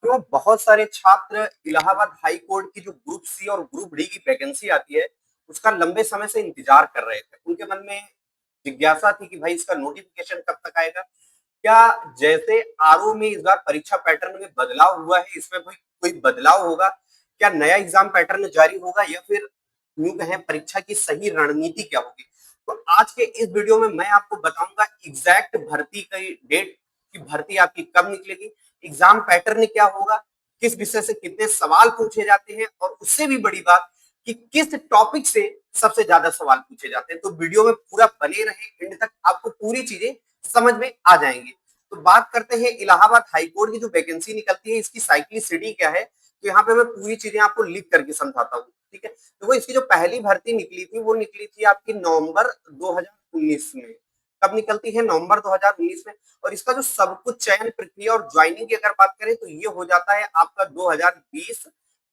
तो बहुत सारे छात्र इलाहाबाद हाई कोर्ट की जो ग्रुप सी और ग्रुप डी की वैकेंसी आती है, उसका लंबे समय से इंतजार कर रहे थे। उनके मन में जिज्ञासा थी कि भाई इसका नोटिफिकेशन कब तक आएगा। क्या जैसे आरओ में इस बार परीक्षा पैटर्न में बदलाव हुआ है, इसमें कोई कोई बदलाव होगा? क्या नया एग्जाम पैटर्न जारी होगा या फिर यूं कहें परीक्षा की सही रणनीति क्या होगी? तो आज के इस वीडियो में मैं आपको बताऊंगा एग्जैक्ट भर्ती की डेट, की भर्ती आपकी कब निकलेगी, एग्जाम पैटर्न क्या होगा, किस विषय से कितने सवाल पूछे जाते हैं, और उससे भी बड़ी बात कि किस टॉपिक से सबसे ज्यादा सवाल पूछे जाते हैं। तो वीडियो में पूरा बने रहे एंड तक, आपको पूरी चीजें समझ में आ जाएंगी। तो बात करते हैं इलाहाबाद हाईकोर्ट की जो वैकेंसी निकलती है, इसकी साइक्लिसिटी क्या है। तो यहाँ पे मैं पूरी चीजें आपको लिख करके समझाता हूँ, ठीक है। तो वो इसकी जो पहली भर्ती निकली थी वो निकली थी आपकी नवंबर 2019 में। कब निकलती है? नवंबर 2019 में। और इसका जो सब कुछ चयन प्रक्रिया और ज्वाइनिंग की अगर बात करें तो ये हो जाता है आपका 2020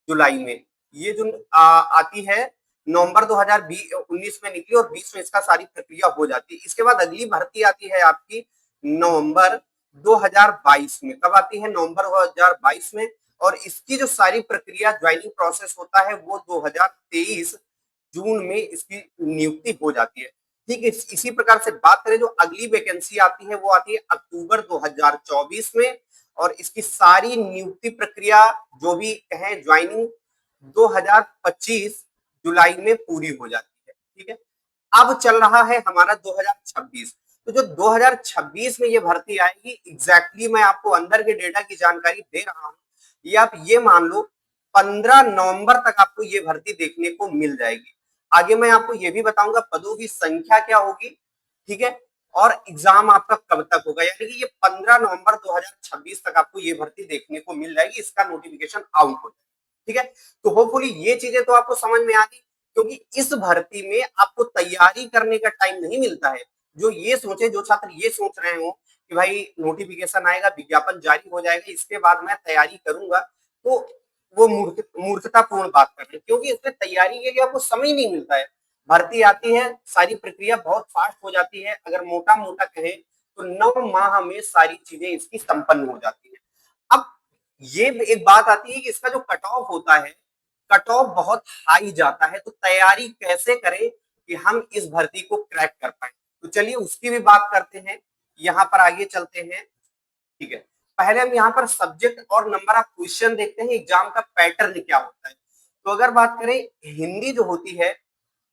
जुलाई में। ये जो आती है नवंबर 2019 में निकली और 20 में इसका सारी प्रक्रिया हो जाती है। इसके बाद अगली भर्ती आती है आपकी नवंबर 2022 में। कब आती है? नवंबर 2022 में। और इसकी जो सारी प्रक्रिया ज्वाइनिंग प्रोसेस होता है वो 2023 जून में इसकी नियुक्ति हो जाती है। ठीक है। इसी प्रकार से बात करें जो अगली वैकेंसी आती है वो आती है अक्टूबर 2024 में। और इसकी सारी नियुक्ति प्रक्रिया जो भी कहें ज्वाइनिंग 2025 जुलाई में पूरी हो जाती है। ठीक है। अब चल रहा है हमारा 2026। तो जो 2026 में ये भर्ती आएगी, एग्जैक्टली मैं आपको अंदर के डेटा की जानकारी दे रहा हूं। ये आप ये मान लो 15 नवंबर तक आपको ये भर्ती देखने को मिल जाएगी। आगे मैं आपको ये भी बताऊंगा पदों की संख्या क्या होगी, ठीक है, और एग्जाम आपका कब तक होगा। यानी कि ये 15 नवंबर 2026 तक आपको ये भर्ती देखने को मिल जाएगी, इसका नोटिफिकेशन आउट हो जाएगा। ठीक है। तो होपफुली ये चीजें तो आपको समझ में आ गई, क्योंकि इस भर्ती में आपको तैयारी करने का टाइम नहीं मिलता है। जो छात्र ये सोच रहे हो कि भाई नोटिफिकेशन आएगा, विज्ञापन जारी हो जाएगा, इसके बाद मैं तैयारी करूंगा, तो वो मूर्खतापूर्ण बात कर रहे हैं, क्योंकि इसमें तैयारी के लिए आपको समय नहीं मिलता है। भर्ती आती है, सारी प्रक्रिया बहुत फास्ट हो जाती है। अगर मोटा मोटा कहें तो 9 माह में सारी चीजें इसकी संपन्न हो जाती है। अब ये एक बात आती है कि इसका जो कट ऑफ होता है, कट ऑफ बहुत हाई जाता है। तो तैयारी कैसे करें कि हम इस भर्ती को क्रैक कर पाए, तो चलिए उसकी भी बात करते हैं। यहां पर आगे चलते हैं, ठीक है। पहले हम यहाँ पर सब्जेक्ट और नंबर ऑफ क्वेश्चन देखते हैं, एग्जाम का पैटर्न क्या होता है। तो अगर बात करें हिंदी जो होती है,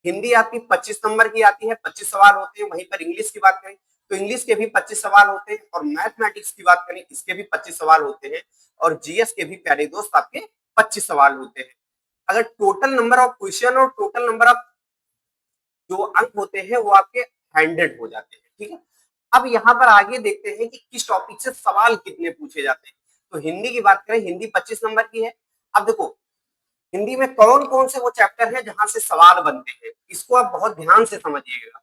हिंदी आपकी 25 नंबर की आती है, 25 सवाल होते हैं। वहीं पर इंग्लिश की बात करें तो इंग्लिश के भी 25 सवाल होते हैं, और मैथमेटिक्स की बात करें इसके भी 25 सवाल होते हैं, और जीएस के भी प्यारे दोस्त आपके 25 सवाल होते हैं। अगर टोटल नंबर ऑफ क्वेश्चन और टोटल नंबर ऑफ जो अंक होते हैं वो आपके 100 हो जाते हैं। ठीक है। अब यहाँ पर आगे देखते हैं कि किस टॉपिक से सवाल कितने पूछे जाते हैं। तो हिंदी की बात करें, हिंदी 25 नंबर की है। अब देखो हिंदी में कौन कौन से वो चैप्टर है जहां से सवाल बनते हैं, इसको आप बहुत ध्यान से समझिएगा।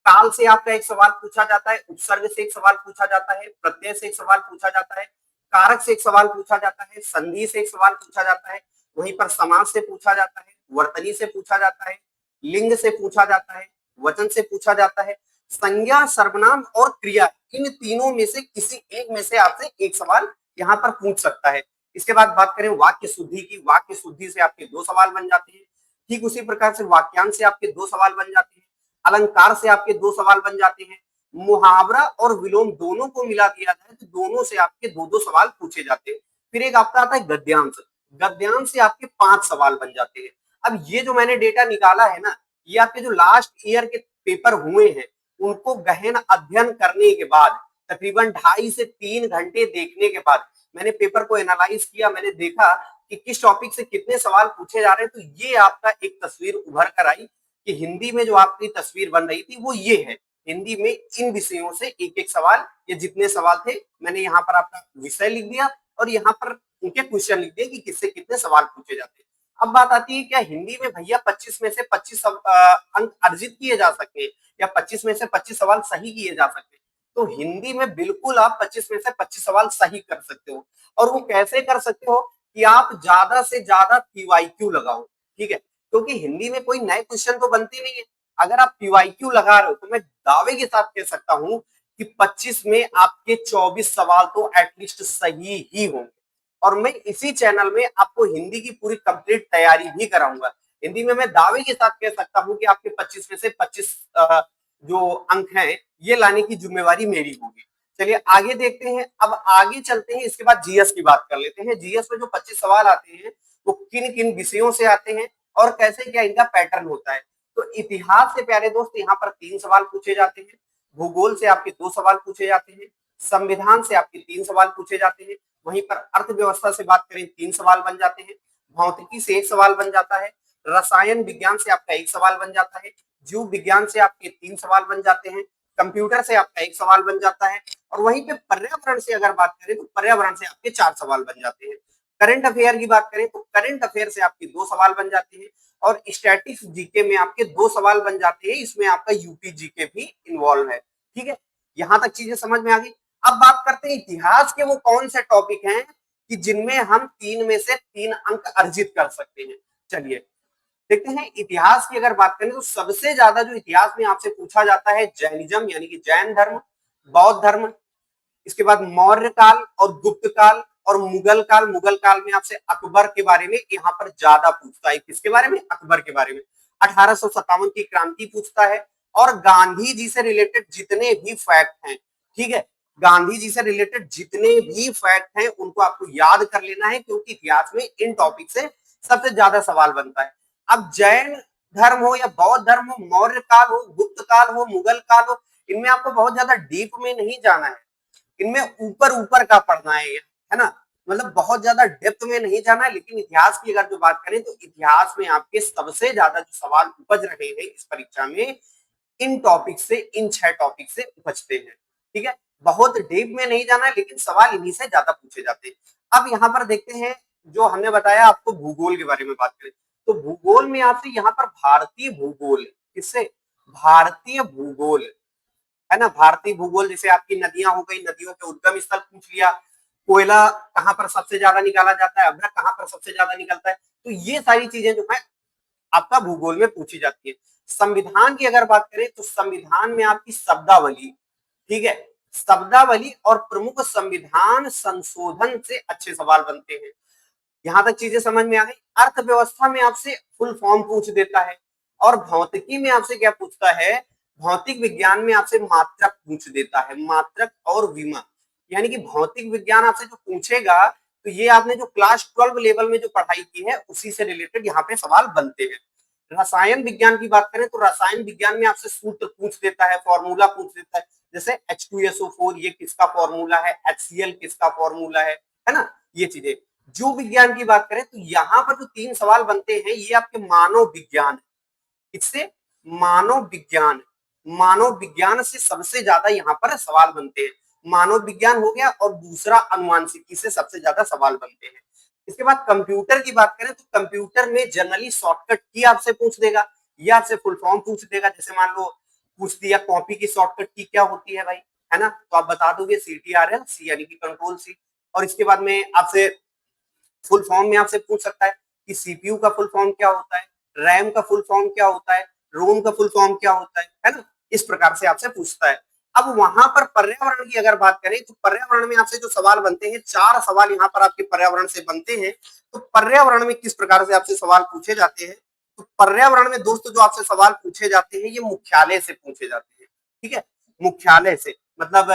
काल से आपका एक सवाल पूछा जाता है, उपसर्ग से एक सवाल पूछा जाता है, प्रत्यय से एक सवाल पूछा जाता है, कारक से एक सवाल पूछा जाता है, संधि से एक सवाल पूछा जाता है, वहीं पर समास से पूछा जाता है, वर्तनी से पूछा जाता है, लिंग से पूछा जाता है, वचन से पूछा जाता है, संज्ञा, सर्वनाम और क्रिया, इन तीनों में से किसी एक में से आपसे एक सवाल यहाँ पर पूछ सकता है। इसके बाद बात करें वाक्य शुद्धि की, वाक्य शुद्धि से आपके 2 सवाल बन जाते हैं। ठीक उसी प्रकार से वाक्यांश से आपके 2 सवाल बन जाते हैं, अलंकार से आपके 2 सवाल बन जाते हैं, मुहावरा और विलोम दोनों को मिला दिया जाए तो दोनों से आपके 2-2 सवाल पूछे जाते हैं। फिर एक आपका आता है गद्यांश, गद्यांश से आपके 5 सवाल बन जाते हैं। अब ये जो मैंने डेटा निकाला है ना, ये आपके जो लास्ट ईयर के पेपर हुए हैं उनको गहन अध्ययन करने के बाद, तकरीबन 2.5 से 3 घंटे देखने के बाद मैंने पेपर को एनालाइज किया। मैंने देखा कि किस टॉपिक से कितने सवाल पूछे जा रहे हैं। तो ये आपका एक तस्वीर उभर कर आई कि हिंदी में जो आपकी तस्वीर बन रही थी वो ये है। हिंदी में इन विषयों से एक एक सवाल, ये जितने सवाल थे मैंने यहाँ पर आपका विषय लिख दिया और यहाँ पर उनके क्वेश्चन लिख दिए कि किससे कितने सवाल पूछे जाते हैं। अब बात आती है क्या हिंदी में भैया 25 में से 25 अंक अर्जित किए जा सकते हैं या 25 में से 25 सवाल सही किए जा सकते हैं? तो हिंदी में बिल्कुल आप 25 में से 25 सवाल सही कर सकते हो। और वो कैसे कर सकते हो कि आप ज्यादा से ज्यादा पीवाईक्यू लगाओ। ठीक है। क्योंकि हिंदी में कोई नए क्वेश्चन तो बनते नहीं है। अगर आप पीवाईक्यू लगा रहे हो तो मैं दावे के साथ कह सकता हूं कि 25 में आपके 24 सवाल तो एटलीस्ट सही ही होंगे। और मैं इसी चैनल में आपको हिंदी की पूरी कंप्लीट तैयारी भी कराऊंगा। हिंदी में मैं दावे के साथ कह सकता हूं कि आपके 25 में से 25 जो अंक हैं ये लाने की जिम्मेवारी मेरी होगी। चलिए आगे देखते हैं। अब आगे चलते हैं, इसके बाद जीएस की बात कर लेते हैं। जीएस में जो 25 सवाल आते हैं वो किन किन विषयों से आते हैं और कैसे क्या इनका पैटर्न होता है। तो इतिहास से प्यारे दोस्त यहाँ पर 3 सवाल पूछे जाते हैं, भूगोल से आपके 2 सवाल पूछे जाते हैं, संविधान से आपके 3 सवाल पूछे जाते हैं, वहीं पर अर्थव्यवस्था से बात करें 3 सवाल बन जाते हैं, भौतिकी से 1 सवाल बन जाता है, रसायन विज्ञान से आपका 1 सवाल बन जाता है, जीव विज्ञान से आपके 3 सवाल बन जाते हैं, कंप्यूटर से आपका 1 सवाल बन जाता है, और वहीं पे पर्यावरण से अगर बात करें तो पर्यावरण से आपके 4 सवाल बन जाते हैं। करंट अफेयर की बात करें तो करंट अफेयर से आपके 2 सवाल बन जाते हैं, और स्टैटिक्स जीके में आपके 2 सवाल बन जाते हैं, इसमें आपका यूपी जीके भी इन्वॉल्व है। ठीक है, यहां तक चीजें समझ में आ गई। अब बात करते हैं इतिहास के वो कौन से टॉपिक हैं कि जिनमें हम 3 में से 3 अंक अर्जित कर सकते हैं। चलिए देखते हैं। इतिहास की अगर बात करें तो सबसे ज्यादा जो इतिहास में आपसे पूछा जाता है जैनिज्म यानी कि जैन धर्म, बौद्ध धर्म, इसके बाद मौर्य काल और गुप्त काल और मुगल काल। मुगल काल में आपसे अकबर के बारे में यहाँ पर ज्यादा पूछता है। किसके बारे में? अकबर के बारे में। 1857 की क्रांति पूछता है, और गांधी जी से रिलेटेड जितने भी फैक्ट हैं, ठीक है, गांधी जी से रिलेटेड जितने भी फैक्ट हैं उनको आपको याद कर लेना है, क्योंकि इतिहास में इन टॉपिक से सबसे ज्यादा सवाल बनता है। अब जैन धर्म हो या बौद्ध धर्म हो, मौर्य काल हो, गुप्त काल हो, मुगल काल हो, इनमें आपको बहुत ज्यादा डीप में नहीं जाना है, इनमें ऊपर ऊपर का पढ़ना है ना, मतलब बहुत ज्यादा डेप्थ में नहीं जाना है। लेकिन इतिहास की अगर जो बात करें तो इतिहास में आपके सबसे ज्यादा जो सवाल उपज रहे हैं इस परीक्षा में, इन टॉपिक से, इन 6 टॉपिक से उपजते हैं। ठीक है, बहुत डीप में नहीं जाना है, लेकिन सवाल इन्हीं से ज्यादा पूछे जाते हैं। अब यहाँ पर देखते हैं, जो हमने बताया आपको भूगोल के बारे में बात करें तो भूगोल में आपसे यहाँ पर भारतीय भूगोल, किससे? भारतीय भूगोल, है ना, भारतीय भूगोल। जैसे आपकी नदियां हो गई, नदियों के उद्गम स्थल पूछ लिया, कोयला कहां पर सबसे ज्यादा निकाला जाता है, अभ्रक कहां पर सबसे ज्यादा निकलता है, तो ये सारी चीजें जो है आपका भूगोल में पूछी जाती है। संविधान की अगर बात करें तो संविधान में आपकी शब्दावली, ठीक है, शब्दावली और प्रमुख संविधान संशोधन से अच्छे सवाल बनते हैं। यहां तक चीजें समझ में आ गई। अर्थव्यवस्था में आपसे फुल फॉर्म पूछ देता है, और भौतिकी में आपसे क्या पूछता है? भौतिक विज्ञान में आपसे मात्रक पूछ देता है, मात्रक और विमा। यानी कि भौतिक विज्ञान आपसे जो पूछेगा तो ये आपने जो क्लास 12 लेवल में जो पढ़ाई की है उसी से रिलेटेड यहाँ पे सवाल बनते हैं। रसायन विज्ञान की बात करें तो रसायन विज्ञान में आपसे सूत्र पूछ देता है, फॉर्मूला पूछ देता है, जैसे H2SO4 ये किसका फॉर्मूला है, HCl किसका फॉर्मूला है ना, ये चीजें। जीव विज्ञान की बात करें तो यहाँ पर जो 3 सवाल बनते हैं ये आपके मानव विज्ञान, इससे मानव विज्ञान, मानव विज्ञान से सबसे ज्यादा यहाँ पर सवाल बनते हैं। मानव विज्ञान हो गया, और दूसरा अनुवांशिकी से सबसे ज्यादा सवाल बनते हैं। इसके बाद कंप्यूटर की बात करें तो कंप्यूटर में जनरली शॉर्टकट की आपसे पूछ देगा, या आपसे फुल फॉर्म पूछ देगा। जैसे मान लो पूछ दिया कॉपी की शॉर्टकट की क्या होती है भाई, है ना, तो आप बता दोगे CTRL C यानी कि कंट्रोल C। और इसके बाद में आपसे फुल फॉर्म में आपसे पूछ सकता है कि सीपीयू का फुल फॉर्म क्या होता है, रैम का फुल फॉर्म क्या होता है, रोम का फुल फॉर्म क्या होता है ना, इस प्रकार से आपसे पूछता है। अब वहां पर पर्यावरण की अगर बात करें तो पर्यावरण में आपसे जो सवाल बनते हैं, 4 सवाल यहाँ पर आपके पर्यावरण से बनते हैं। तो पर्यावरण में किस प्रकार से आपसे सवाल पूछे जाते हैं? तो पर्यावरण में दोस्तों जो आपसे सवाल पूछे जाते हैं ये मुख्यालय से पूछे जाते हैं। ठीक है, मुख्यालय से मतलब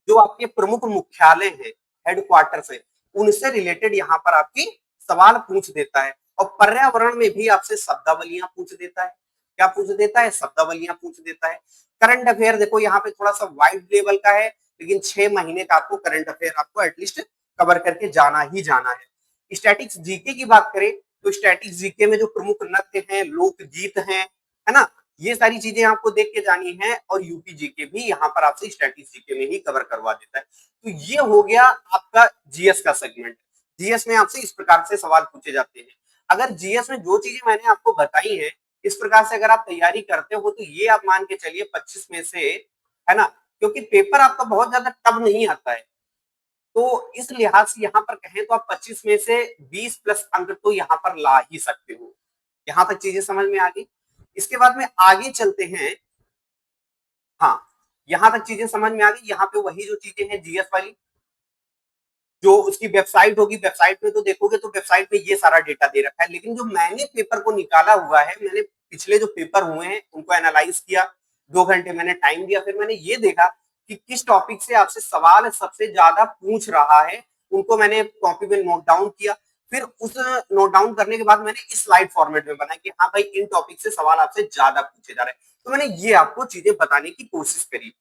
जो आपके प्रमुख मुख्यालय है, हेडक्वार्टर से, उनसे रिलेटेड यहाँ पर आपकी सवाल पूछ देता है। और पर्यावरण में भी आपसे शब्दावलियां पूछ देता है। क्या पूछ देता है? शब्दावलियां पूछ देता है। करंट अफेयर देखो यहाँ पे थोड़ा सा वाइड लेवल का है, लेकिन 6 महीने का आपको करंट अफेयर आपको एटलीस्ट कवर करके जाना ही जाना है। स्टैटिक्स जीके की बात करें तो स्टैटिक्स जीके में जो प्रमुख नृत्य हैं, लोकगीत हैं, है ना, ये सारी चीजें आपको देख के जानी है। और यूपी जीके भी यहाँ पर आपसे स्टैटिक्स जीके में ही कवर करवा देता है। तो ये हो गया आपका जीएस का सेगमेंट। जीएस में आपसे इस प्रकार से सवाल पूछे जाते हैं। अगर जीएस में जो चीजें मैंने आपको बताई है इस प्रकार से अगर आप तैयारी करते हो तो ये आप मान के चलिए 25 में से, है ना, क्योंकि पेपर आपका बहुत ज्यादा टफ नहीं आता है, तो इस लिहाज से यहाँ पर कहें तो आप 25 में से 20 प्लस अंक तो यहाँ पर ला ही सकते हो। यहाँ तक चीजें समझ में आ गई। इसके बाद में आगे चलते हैं। हाँ, यहां तक चीजें समझ में आ गई। यहाँ पे वही जो चीजें हैं जीएस वाली, जो उसकी वेबसाइट होगी, वेबसाइट में तो देखोगे तो वेबसाइट पे ये सारा डेटा दे रखा है, लेकिन जो मैंने पेपर को निकाला हुआ है, मैंने पिछले जो पेपर हुए हैं उनको एनालाइज किया, 2 घंटे मैंने टाइम दिया, फिर मैंने ये देखा कि किस टॉपिक से आपसे सवाल सबसे ज्यादा पूछ रहा है, उनको मैंने कॉपी में नोट डाउन किया। फिर उस नोट डाउन करने के बाद मैंने इस स्लाइड फॉर्मेट में बनाया कि हाँ भाई इन टॉपिक से सवाल आपसे ज्यादा पूछे जा रहे हैं, तो मैंने ये आपको चीजें बताने की कोशिश करी।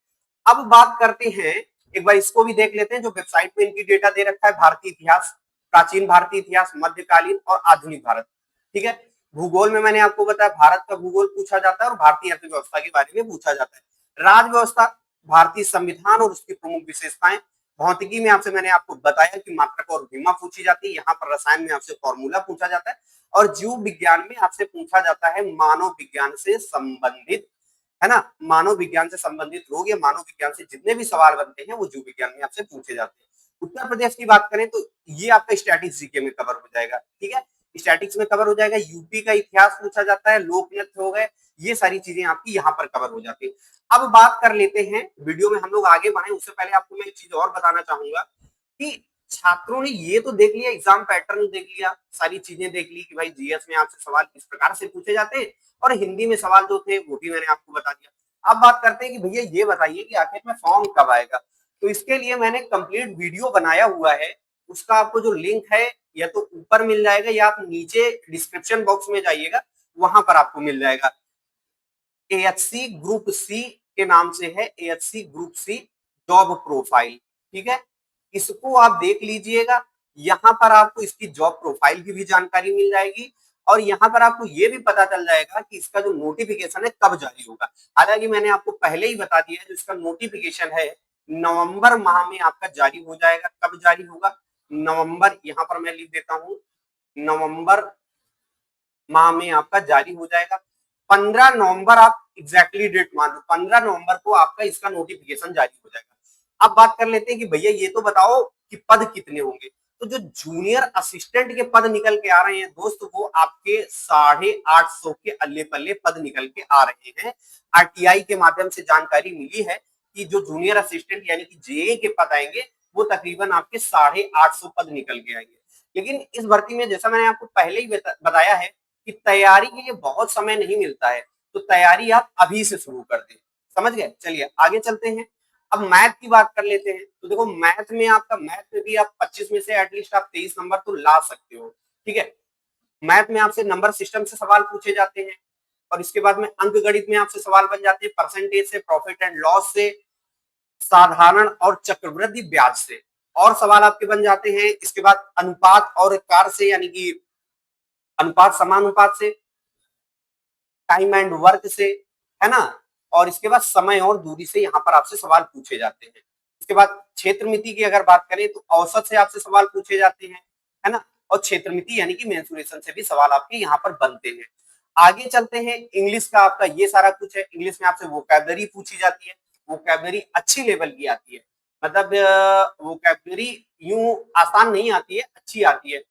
अब बात करते हैं, एक बार इसको भी देख लेते हैं, जो वेबसाइट पे इनकी डेटा दे रखा है, भारतीय इतिहास, प्राचीन भारतीय इतिहास, मध्यकालीन और आधुनिक भारत। ठीक है, भूगोल में मैंने आपको बताया भारत का भूगोल पूछा जाता है और भारतीय अर्थव्यवस्था के बारे में पूछा जाता है। राज व्यवस्था, भारतीय संविधान और उसकी प्रमुख विशेषताएं। भौतिकी में आपसे मैंने आपको बताया कि मात्रक और विमा पूछी जाती है। यहाँ पर रसायन में आपसे फॉर्मूला पूछा जाता है और जीव विज्ञान में आपसे पूछा जाता है मानव विज्ञान से संबंधित, है ना, मानव विज्ञान से संबंधित रोग या मानव विज्ञान से जितने भी सवाल बनते हैं वो जीव विज्ञान में आपसे पूछे जाते हैं। उत्तर प्रदेश की बात करें तो ये आपका स्टैटिक्स जीके में कवर हो जाएगा। ठीक है, स्टैटिक्स में कवर हो जाएगा। यूपी का इतिहास पूछा जाता है, लोक नृत्य हो गए, ये सारी चीजें आपकी यहाँ पर कवर हो जाती है। अब बात कर लेते हैं, वीडियो में हम लोग आगे बढ़े उससे पहले आपको मैं एक चीज और बताना चाहूंगा कि छात्रों ने ये तो देख लिया, एग्जाम पैटर्न देख लिया, सारी चीजें देख ली कि भाई जीएस में आपसे सवाल किस प्रकार से पूछे जाते हैं, और हिंदी में सवाल जो थे वो भी मैंने आपको बता दिया। अब बात करते हैं कि भैया ये बताइए कि आखिर में फॉर्म कब आएगा। तो इसके लिए मैंने कंप्लीट वीडियो बनाया हुआ है, उसका आपको जो लिंक है या तो ऊपर मिल जाएगा या आप नीचे डिस्क्रिप्शन बॉक्स में जाइएगा, वहां पर आपको मिल जाएगा। एएचसी ग्रुप सी के नाम से है, एएचसी ग्रुप सी जॉब प्रोफाइल। ठीक है, इसको आप देख लीजिएगा, यहाँ पर आपको इसकी जॉब प्रोफाइल की भी जानकारी मिल जाएगी और यहाँ पर आपको ये भी पता चल जाएगा कि इसका जो नोटिफिकेशन है कब जारी होगा। हालांकि मैंने आपको पहले ही बता दिया है, जो इसका नोटिफिकेशन है नवंबर माह में आपका जारी हो जाएगा। कब जारी होगा? नवंबर, यहाँ पर मैं लिख देता हूँ, नवंबर माह में आपका जारी हो जाएगा। 15 नवंबर आप एग्जैक्टली डेट मान लो, 15 नवंबर को आपका इसका नोटिफिकेशन जारी हो जाएगा। अब बात कर लेते हैं कि भैया ये तो बताओ कि पद कितने होंगे। तो जो जूनियर असिस्टेंट के पद निकल के आ रहे हैं दोस्त, वो आपके 850 के अल्ले पल्ले पद निकल के आ रहे हैं। आरटीआई के माध्यम से जानकारी मिली है कि जो जूनियर असिस्टेंट यानी कि जेए के पद आएंगे वो तकरीबन आपके 850 पद निकल के आएंगे। लेकिन इस भर्ती में जैसा मैंने आपको पहले ही बताया है कि तैयारी के लिए बहुत समय नहीं मिलता है, तो तैयारी आप अभी से शुरू कर दें। समझ गए? चलिए आगे चलते हैं। अब मैथ की बात कर लेते हैं। तो देखो मैथ में आपका, मैथ में भी आप 25 में से एटलीस्ट आप 23 नंबर तो ला सकते हो। ठीक है, मैथ में आपसे नंबर सिस्टम से सवाल पूछे जाते हैं और इसके बाद में अंक गणित में आपसे सवाल बन जाते हैं, परसेंटेज से, प्रॉफिट एंड लॉस से, साधारण और चक्रवृद्धि ब्याज से और सवाल आपके बन जाते हैं। इसके बाद अनुपात और कार से, यानी कि अनुपात समानुपात से, टाइम एंड वर्क से, है ना, और इसके बाद समय और दूरी से यहाँ पर आपसे सवाल पूछे जाते हैं। इसके बाद क्षेत्र मिति की अगर बात करें तो औसत से आपसे सवाल पूछे जाते हैं, है ना, और क्षेत्र मिति यानी कि मेंसुरेशन से भी सवाल आपके यहाँ पर बनते हैं। आगे चलते हैं, इंग्लिश का आपका ये सारा कुछ है। इंग्लिश में आपसे वोकैबुलरी पूछी जाती है, वोकैबुलरी अच्छी लेवल की आती है, मतलब वोकैबुलरी यूं आसान नहीं आती है, अच्छी आती है।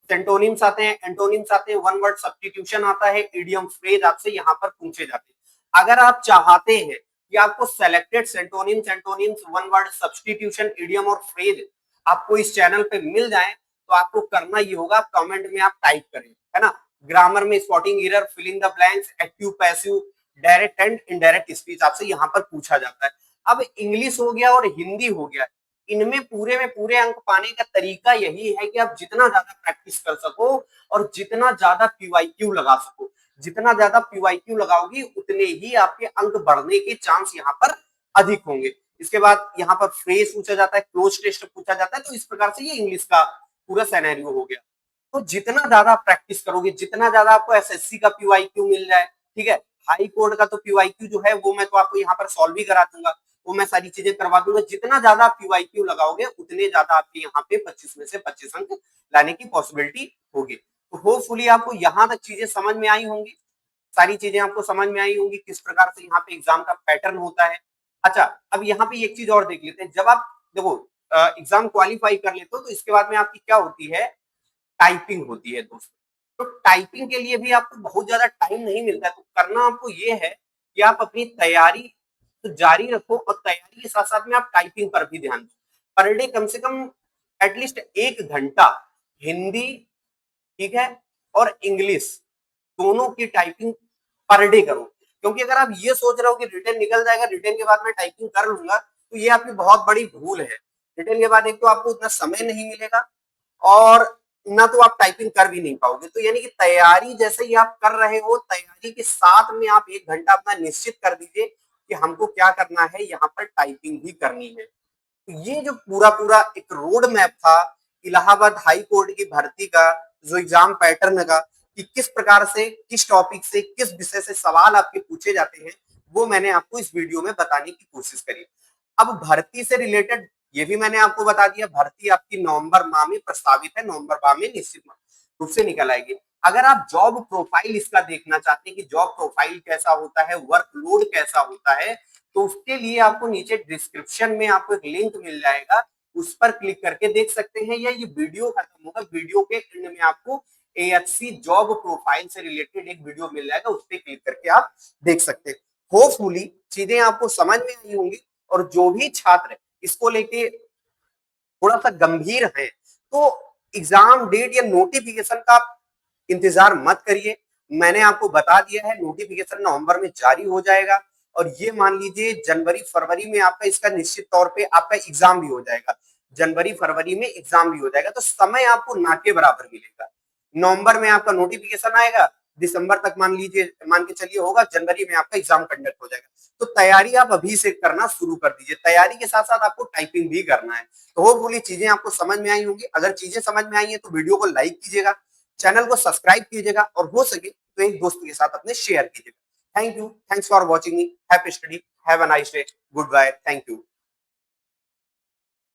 सेंटोनिम्स आते हैं, एंटोनिम्स आते हैं, वन वर्ड सब्स्टिट्यूशन आता है, इडियम फ्रेज आपसे यहाँ पर पूछे जाते हैं। अगर आप चाहते हैं कि आपको selected synonyms, antonyms, one word substitution, idiom और फ्रेज आपको इस चैनल पे मिल जाए, तो आपको करना ये होगा, कमेंट में आप टाइप करें, है ना। ग्रामर में spotting error, filling the blanks, active passive, direct and indirect speech आपसे यहाँ पर पूछा जाता है। अब इंग्लिश हो गया और हिंदी हो गया, इनमें पूरे में पूरे अंक पाने का तरीका यही है कि आप जितना ज्यादा प्रैक्टिस कर सको और जितना ज्यादा पीवाईक्यू लगा सको। जितना ज्यादा पीवाईक्यू लगाओगी उतने ही आपके अंक बढ़ने के चांस यहाँ पर अधिक होंगे। इसके बाद यहाँ पर फ्रेज पूछा जाता है, क्लोज टेस्ट पूछा जाता है। तो इस प्रकार से ये इंग्लिश का पूरा सिनेरियो हो गया। तो जितना ज्यादा प्रैक्टिस करोगे, जितना ज्यादा आपको एसएससी का पीवाईक्यू मिल जाए, ठीक है, हाई कोर्ट का तो पीवाईक्यू जो है वो मैं तो आपको यहाँ पर सॉल्व भी करा दूंगा, वो मैं सारी चीजें करवा दूंगा। जितना ज्यादा आप पीवाईक्यू लगाओगे उतने ज्यादा आपके यहाँ पे 25 में से 25 अंक लाने की पॉसिबिलिटी होगी। तो होपफुली आपको यहाँ तक चीजें समझ में आई होंगी, सारी चीजें आपको समझ में आई होंगी किस प्रकार से यहाँ पे एग्जाम का पैटर्न होता है। अच्छा, अब यहाँ पे एक चीज और देख लेते हैं। जब आप देखो एग्जाम क्वालिफाई कर लेते हो तो इसके बाद में आपकी क्या होती है, टाइपिंग होती है दोस्तों। तो टाइपिंग के लिए भी आपको बहुत ज्यादा टाइम नहीं मिलता है, तो करना आपको ये है कि आप अपनी तैयारी तो जारी रखो और तैयारी के साथ साथ में आप टाइपिंग पर भी ध्यान दो। पर डे कम से कम एटलीस्ट 1 घंटा हिंदी, ठीक है, और इंग्लिश दोनों की टाइपिंग पर डे करो। क्योंकि अगर आप ये सोच रहे हो कि रिटर्न निकल जाएगा, रिटर्न के बाद मैं टाइपिंग कर लूंगा, तो ये आपकी बहुत बड़ी भूल है। रिटर्न के बाद एक तो आपको उतना समय नहीं मिलेगा, और ना तो आप टाइपिंग कर भी नहीं पाओगे। तो यानी कि तैयारी जैसे ही आप कर रहे हो, तैयारी के साथ में आप 1 घंटा अपना निश्चित कर दीजिए कि हमको क्या करना है, यहाँ पर टाइपिंग भी करनी है। ये जो पूरा पूरा एक रोड मैप था इलाहाबाद हाई कोर्ट की भर्ती का, जो एग्जाम पैटर्न का, कि किस प्रकार से, किस टॉपिक से, किस विषय से सवाल आपके पूछे जाते हैं, वो मैंने आपको इस वीडियो में बताने की कोशिश करी। अब भर्ती से रिलेटेड ये भी मैंने आपको बता दिया, भर्ती आपकी नवंबर माह में प्रस्तावित है, नवंबर माह में निश्चित रूप से निकल आएगी। अगर आप जॉब प्रोफाइल इसका देखना चाहते हैं कि जॉब प्रोफाइल कैसा होता है, वर्कलोड कैसा होता है, तो उसके लिए आपको नीचे डिस्क्रिप्शन में आपको एक लिंक मिल जाएगा, उस पर क्लिक करके देख सकते हैं, या ये वीडियो खत्म होगा, वीडियो के एंड में आपको AHC जॉब प्रोफाइल से रिलेटेड एक वीडियो मिल जाएगा, उस पर क्लिक करके आप देख सकते हैं। होपफुली चीजें आपको समझ में आई होंगी, और जो भी छात्र इसको लेके थोड़ा सा गंभीर है, तो एग्जाम डेट या नोटिफिकेशन का इंतजार मत करिए। मैंने आपको बता दिया है, नोटिफिकेशन नवंबर में जारी हो जाएगा, और ये मान लीजिए जनवरी फरवरी में आपका इसका निश्चित तौर पे आपका एग्जाम भी हो जाएगा। जनवरी फरवरी में एग्जाम भी हो जाएगा, तो समय आपको ना के बराबर मिलेगा। नवंबर में आपका नोटिफिकेशन आएगा, दिसंबर तक मान लीजिए, मान के चलिए होगा, जनवरी में आपका एग्जाम कंडक्ट हो जाएगा। तो तैयारी आप अभी से करना शुरू कर दीजिए। तैयारी के साथ साथ आपको टाइपिंग भी करना है। तो होपफुली चीजें आपको समझ में आई होंगी। अगर चीजें समझ में आई है तो वीडियो को लाइक कीजिएगा, चैनल को सब्सक्राइब कीजिएगा, और हो सके तो एक दोस्त के साथ अपने शेयर कीजिएगा। Thank you, thanks for watching me, happy study, have a nice day, good bye, thank you.